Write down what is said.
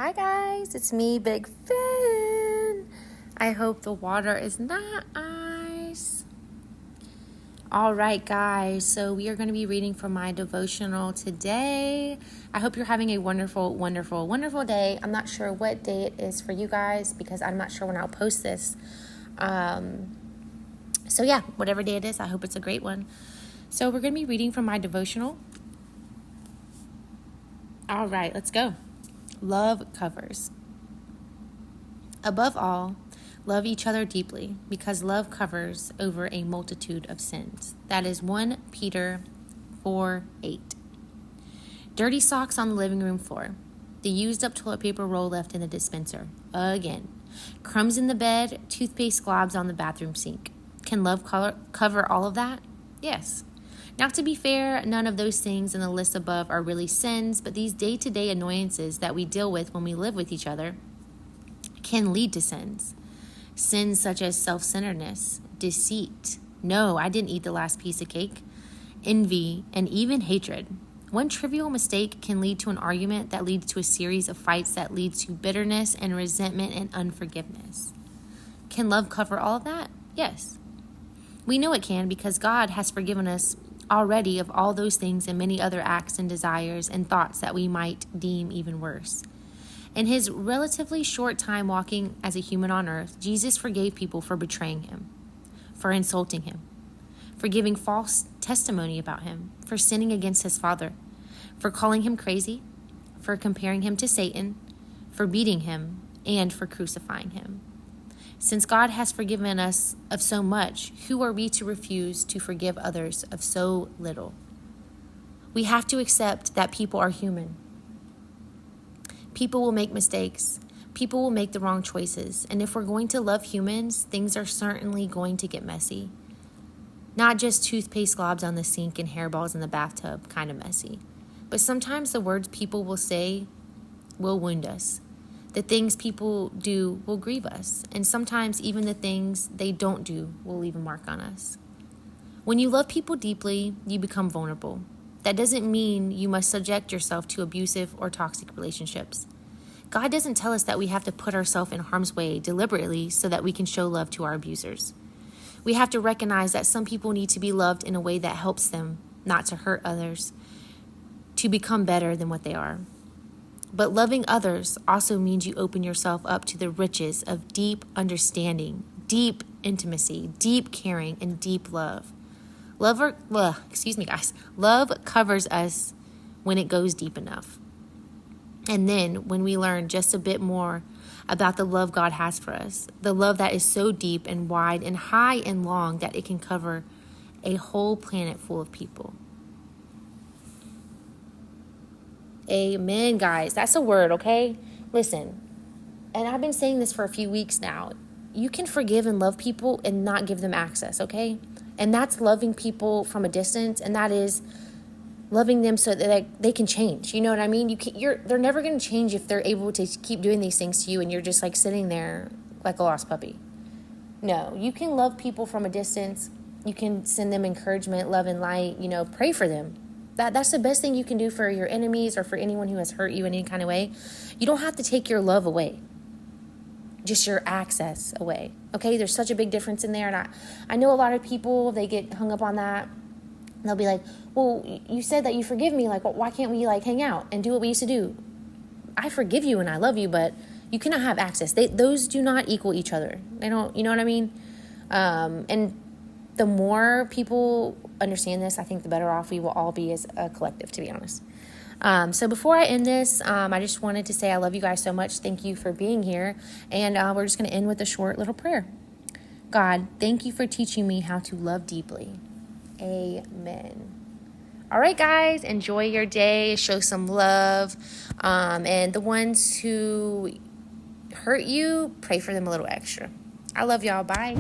Hi guys, it's me, Big Fin. I hope the water is not ice. All right, guys, so we are going to be reading from my devotional today. I hope you're having a wonderful, wonderful, wonderful day. I'm not sure what day it is for you guys because I'm not sure when I'll post this. So yeah, whatever day it is, I hope it's a great one. So we're going to be reading from my devotional. All right, let's go. Love covers. Above all, love each other deeply, because love covers over a multitude of sins. That is 1 Peter 4:8. Dirty socks on the living room floor. The used up toilet paper roll left in the dispenser. Again. Crumbs in the bed, toothpaste globs on the bathroom sink. Can love cover all of that? Yes. Now, to be fair, none of those things in the list above are really sins, but these day-to-day annoyances that we deal with when we live with each other can lead to sins. Sins such as self-centeredness, deceit, no, I didn't eat the last piece of cake, envy, and even hatred. One trivial mistake can lead to an argument that leads to a series of fights that leads to bitterness and resentment and unforgiveness. Can love cover all of that? Yes. We know it can because God has forgiven us already of all those things and many other acts and desires and thoughts that we might deem even worse. In his relatively short time walking as a human on earth, Jesus forgave people for betraying him, for insulting him, for giving false testimony about him, for sinning against his Father, for calling him crazy, for comparing him to Satan, for beating him, and for crucifying him. Since God has forgiven us of so much, who are we to refuse to forgive others of so little? We have to accept that people are human. People will make mistakes. People will make the wrong choices. And if we're going to love humans, things are certainly going to get messy. Not just toothpaste globs on the sink and hairballs in the bathtub, kind of messy. But sometimes the words people will say will wound us. The things people do will grieve us, and sometimes even the things they don't do will leave a mark on us. When you love people deeply, you become vulnerable. That doesn't mean you must subject yourself to abusive or toxic relationships. God doesn't tell us that we have to put ourselves in harm's way deliberately so that we can show love to our abusers. We have to recognize that some people need to be loved in a way that helps them not to hurt others, to become better than what they are. But loving others also means you open yourself up to the riches of deep understanding, deep intimacy, deep caring, and deep love. Love covers us when it goes deep enough. And then when we learn just a bit more about the love God has for us, the love that is so deep and wide and high and long that it can cover a whole planet full of people. Amen, guys. That's a word, okay? Listen, and I've been saying this for a few weeks now. You can forgive and love people and not give them access, okay? And that's loving people from a distance, and that is loving them so that they can change. You know what I mean? They're never going to change if they're able to keep doing these things to you and you're just like sitting there like a lost puppy. No, you can love people from a distance. You can send them encouragement, love, and light. Pray for them. That's the best thing you can do for your enemies or for anyone who has hurt you in any kind of way. You don't have to take your love away, just your access away. Okay, there's such a big difference in there. And I know a lot of people, they get hung up on that. They'll be like, well, you said that you forgive me. Like, why can't we hang out and do what we used to do? I forgive you and I love you, but you cannot have access. Those do not equal each other. They don't, you know what I mean? And the more people understand this, I think the better off we will all be as a collective, to be honest. So before I end this, I just wanted to say I love you guys so much. Thank you for being here. And we're just going to end with a short little prayer. God, thank you for teaching me how to love deeply. Amen. All right, guys, enjoy your day. Show some love. And the ones who hurt you, pray for them a little extra. I love y'all. Bye.